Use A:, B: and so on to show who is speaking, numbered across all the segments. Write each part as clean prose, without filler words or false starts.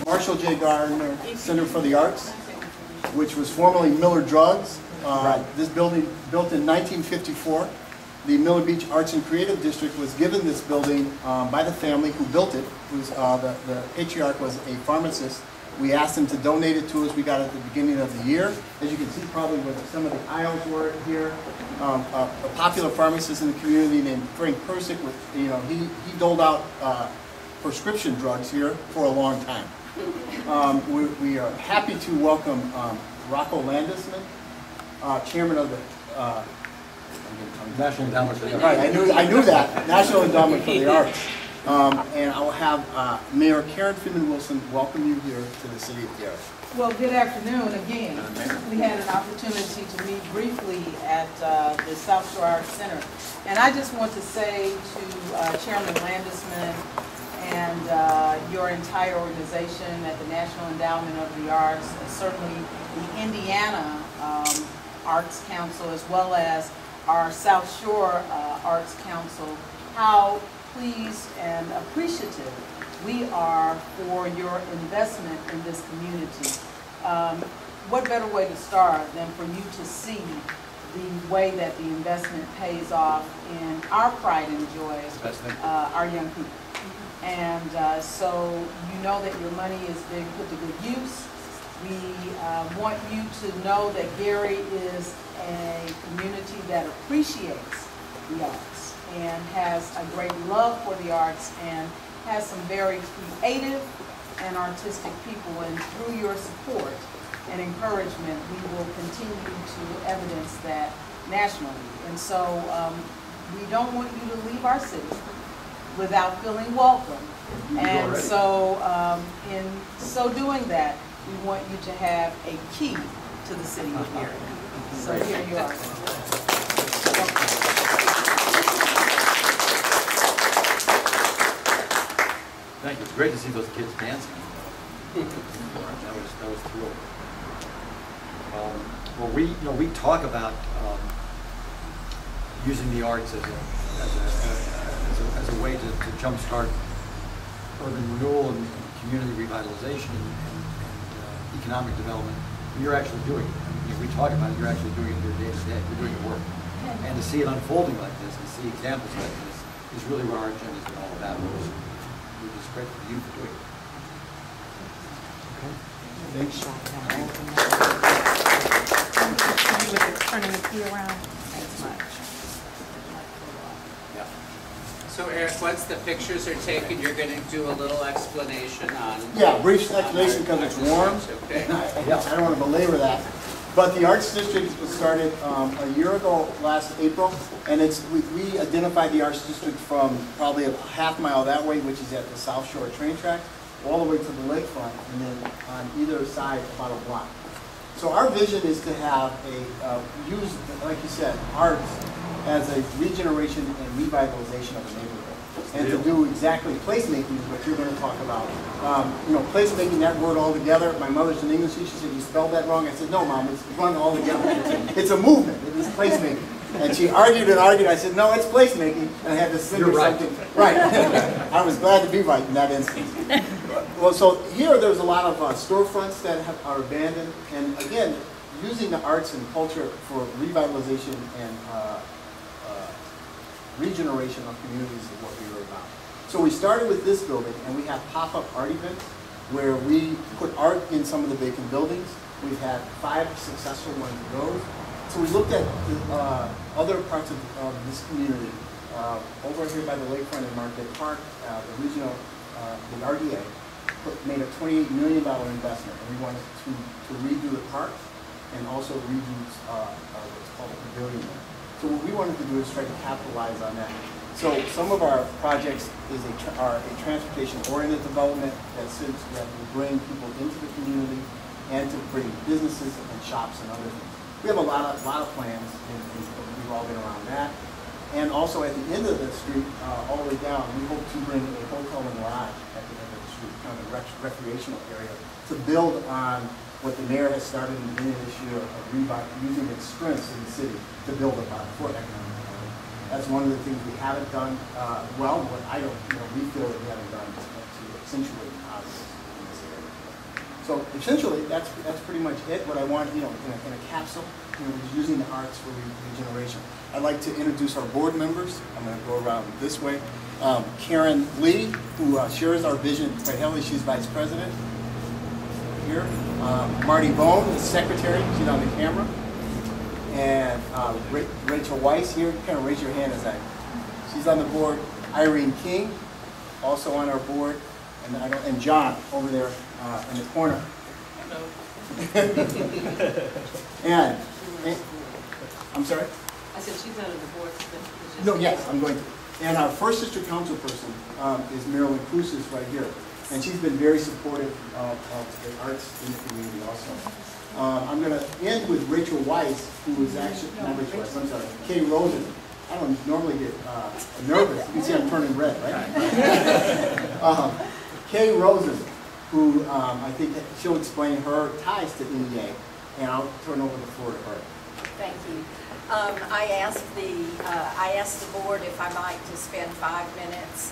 A: Marshall J. Gardner Center for the Arts, which was formerly Miller Drugs. This building, built in 1954, the Miller Beach Arts and Creative District was given this building by the family who built it. The patriarch was a pharmacist. We asked him to donate it to us. We got it at the beginning of the year. As you can see probably where some of the aisles were here. A popular pharmacist in the community named Frank Persick, he doled out prescription drugs here for a long time. We are happy to welcome Rocco Landesman, chairman of the
B: National Endowment for the Arts.
A: Right, I knew that. National Endowment for the Arts. And I will have Mayor Karen Freeman-Wilson welcome you here to the City of Garrett.
C: Well, good afternoon again. We had an opportunity to meet briefly at the South Shore Arts Center. And I just want to say to Chairman Landesman and your entire organization at the National Endowment of the Arts, certainly the Indiana Arts Council, as well as our South Shore Arts Council, how pleased and appreciative we are for your investment in this community. What better way to start than for you to see the way that the investment pays off in our pride and joy, our young people. And so you know that your money is being put to good use. We want you to know that Gary is a community that appreciates the arts and has a great love for the arts and has some very creative and artistic people. And through your support and encouragement, we will continue to evidence that nationally. And so we don't want you to leave our city without feeling welcome. And so in so doing that, we want you to have a key to the city of Gary. So here you are.
B: Thank you. It's great to see those kids dancing. That was thrilled. Well, we talk about using the arts as a way to jumpstart urban renewal and community revitalization and economic development. And you're actually doing it. I mean, we talk about it. You're actually doing it here day to day. You're doing the work, and to see it unfolding like this, and see examples like this, is really what our agenda has been all about. We're just grateful for you for doing it. Okay.
A: Thanks.
D: Turning the key around as much.
B: Yeah.
E: So Eric, once the pictures are taken, you're going to do a little explanation on...
A: Yeah, brief explanation because it's warm.
E: Okay.
A: I don't want to belabor that. But the Arts District was started a year ago, last April, and we identified the Arts District from probably a half mile that way, which is at the South Shore train track, all the way to the lakefront, and then on either side about a block. So our vision is to have use, like you said, arts as a regeneration and revitalization of the neighborhood. And to do exactly placemaking is what you're going to talk about. Placemaking, that word all together. My mother's an English teacher. She said, you spelled that wrong. I said, no, Mom, it's run all together. It's a movement. It is placemaking. And she argued and argued. I said, no, it's placemaking. And I had to send her something. Right. I was glad to be right in that instance. Well, so here there's a lot of storefronts that are abandoned. And again, using the arts and culture for revitalization and regeneration of communities is what we were about. So we started with this building, and we have pop-up art events where we put art in some of the vacant buildings. We've had 5 successful ones of those. So we looked at other parts of this community. Over here by the lakefront in Market Park, the regional, the RDA, made a $28 million investment, and we wanted to redo the park and also redo what's called a pavilion. So what we wanted to do is try to capitalize on that. So some of our projects are a transportation-oriented development that will bring people into the community and to bring businesses and shops and other things. We have a lot of plans, and we've all been around that. And also at the end of the street, all the way down, we hope to bring a hotel and lodge at the end of the street, kind of a recreational area, to build on what the mayor has started in the beginning of this year of using its strengths in the city to build upon for economic development. That's one of the things we haven't done well, but I don't, we feel that we haven't done to accentuate positives in this area. So essentially, that's pretty much it. What I want, in a capsule, is using the arts for regeneration. I'd like to introduce our board members. I'm going to go around this way. Karen Lee, who shares our vision quite heavily. She's vice president here. Marty Bone, the secretary. She's on the camera. And Rachel Weiss here. Kind of raise your hand as she's on the board. Irene King, also on our board. And John over there in the corner. and I'm sorry?
C: I said she's out of the board.
A: No, yes, I'm going to. And our first district council person is Marilyn Cruces right here. And she's been very supportive of the arts in the community also. I'm going to end with Rachel Weiss, who is actually, not Rachel Weiss, I'm sorry, Kay Rosen. I don't normally get nervous. You can see I'm turning red, right? Kay Rosen, who I think she'll explain her ties to NEA, and I'll turn over the floor to her.
F: Thank you. I asked the board if I might to spend 5 minutes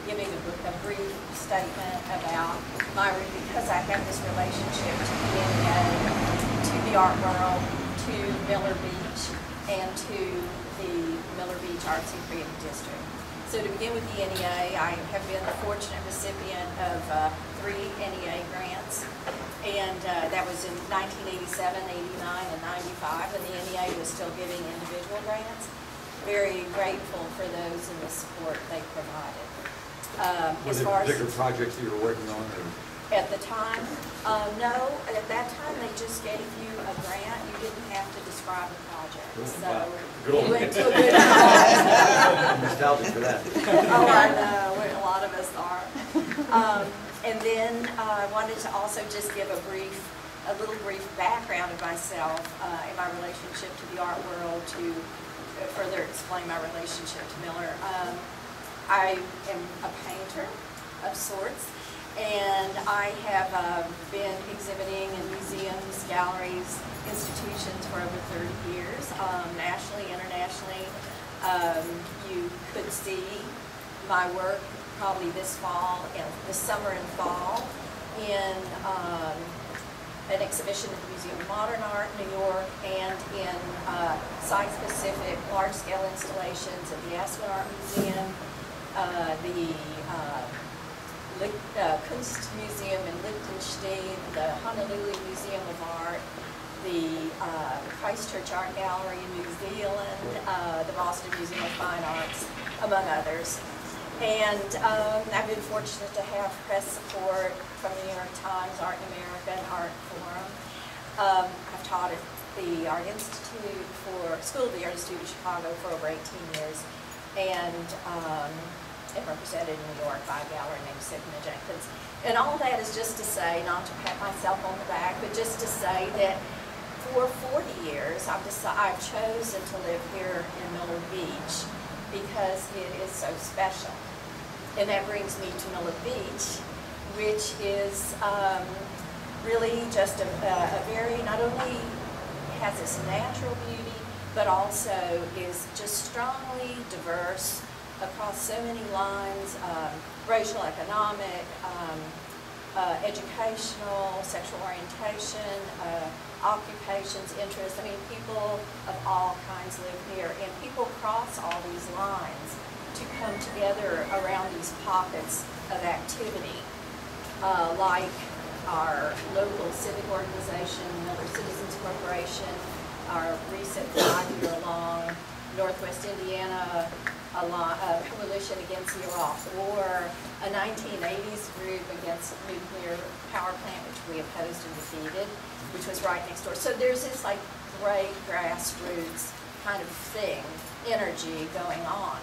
F: giving a brief statement about because I have this relationship to the NEA, to the art world, to Miller Beach, and to the Miller Beach Arts and Creative District. So to begin with the NEA, I have been the fortunate recipient of 3 NEA grants, and that was in 1987, 89, and 95, and the NEA was still giving individual grants. Very grateful for those and the support they provided.
B: Were there particular projects that you were working on? Or?
F: At the time, no. At that time, they just gave you a grant. You didn't have to describe the project. So you went to a good
B: I'm nostalgic for that.
F: Oh, I know. A lot of us are. And then I wanted to also just give a little brief background of myself in my relationship to the art world to further explain my relationship to Miller. I am a painter of sorts, and I have been exhibiting in museums, galleries, institutions for over 30 years, nationally, internationally. You could see my work probably this summer and fall, in an exhibition at the Museum of Modern Art in New York, and in site-specific large-scale installations at the Aspen Art Museum, the Kunstmuseum in Liechtenstein, the Honolulu Museum of Art, the Christchurch Art Gallery in New Zealand, the Boston Museum of Fine Arts, among others. And I've been fortunate to have press support from the New York Times, Art in America, and Art Forum. I've taught at the Art Institute School of the Art Institute of Chicago for over 18 years, and represented in New York by a gallery named Sigma Jenkins. And all that is just to say, not to pat myself on the back, but just to say that for 40 years I've chosen to live here in Miller Beach because it is so special. And that brings me to Miller Beach, which is really just a very, not only has this natural beauty, but also is just strongly diverse across so many lines, racial, economic, educational, sexual orientation, occupations, interests. I mean, people of all kinds live here, and people cross all these lines to come together around these pockets of activity, like our local civic organization, Miller Citizens Corporation, our recent 5-year-long Northwest Indiana coalition against the Iraq War, a 1980s group against nuclear power plant, which we opposed and defeated, which was right next door. So there's this like great grassroots kind of thing, energy going on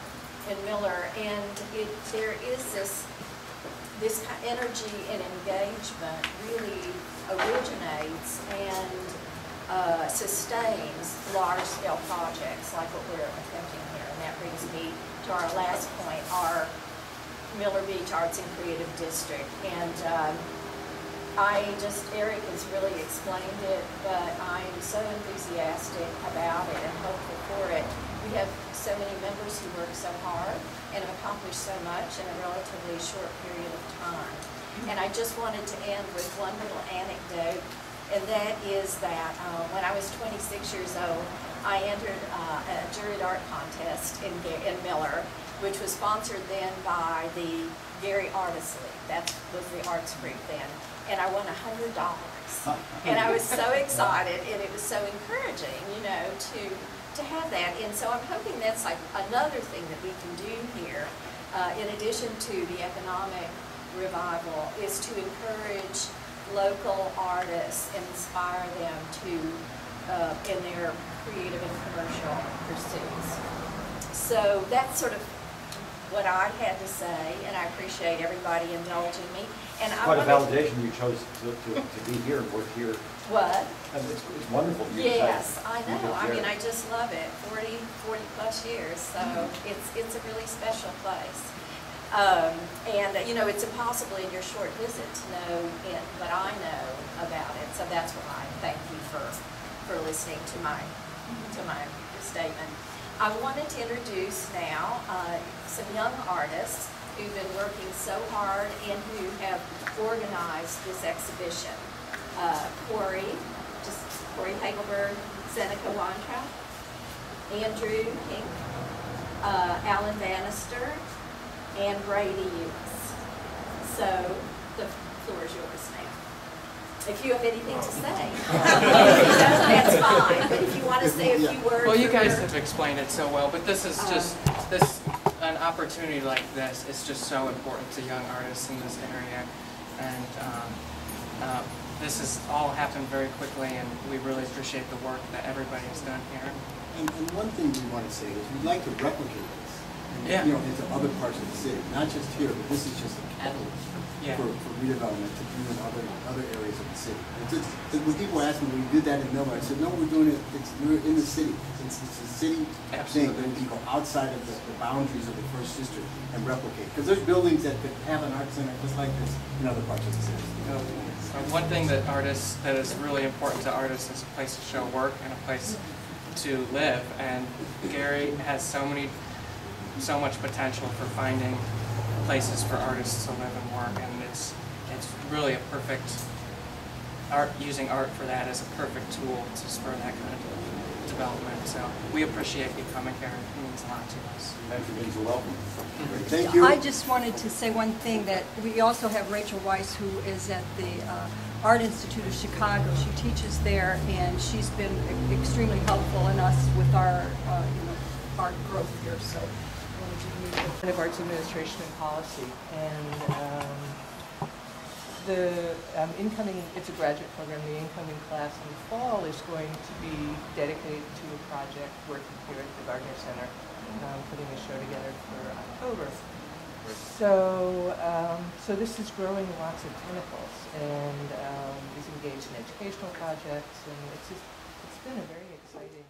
F: in Miller, and there is this energy and engagement really originates and sustains large-scale projects like what we're attempting here. And that brings me to our last point, our Miller Beach Arts and Creative District. And Eric has really explained it, but I'm so enthusiastic about it and hopeful for it We have so many members who work so hard and have accomplished so much in a relatively short period of time. And I just wanted to end with one little anecdote, and that is that when I was 26 years old, I entered a juried art contest in Miller, which was sponsored then by the Gary Artist League. That was the arts group then. And I won $100. And I was so excited, and it was so encouraging, you know, to have that. And so I'm hoping that's like another thing that we can do here, in addition to the economic revival, is to encourage local artists and inspire them to, in their creative and commercial pursuits. So that's sort of what I had to say, and I appreciate everybody indulging me. And
B: Quite a validation you chose to be here and work here.
F: What?
B: And it's wonderful.
F: Yes, I know. I mean, I just love it. 40 plus years, so it's a really special place. And you know, it's impossible in your short visit to know what I know about it. So that's why I thank you for listening to my statement. I wanted to introduce now some young artists who've been working so hard and who have organized this exhibition. Corey Hagelberg, Seneca Weintraub, Andrew Pink, Alan Bannister, and Brady Eunice. So the floor is yours now. If you have anything to say, that's fine. But if you want to say a few words.
G: Well, you guys have explained it so well, but this is just an opportunity like this is just so important to young artists in this area, and this has all happened very quickly, and we really appreciate the work that everybody has done here.
A: And one thing we want to say is we'd like to replicate this, you know, into other parts of the city, not just here, but this is just a catalyst for redevelopment to do in other areas of the city. When people ask me, when we did that in Miller, I said, no, we're doing it. We're in the city. It's a city thing. Then we go outside of the boundaries of the first district and replicate. Because there's buildings that could have an art center just like this in other parts of the city.
G: One thing that is really important to artists is a place to show work and a place to live. And Gary has so much potential for finding places for artists to live and work, and it's really a perfect using art for that as a perfect tool to spur that kind of development. So we appreciate you coming here. It means a lot to us.
B: Thanks for being so welcome.
A: Thank you.
H: I just wanted to say one thing, that we also have Rachel Weiss, who is at the Art Institute of Chicago. She teaches there, and she's been extremely helpful in us with our art growth here. So.
I: Of Arts Administration and Policy, and the incoming, it's a graduate program, the incoming class in the fall is going to be dedicated to a project working here at the Gardner Center, putting a show together for October. So, so this is growing lots of tentacles, and is engaged in educational projects, and it's been a very exciting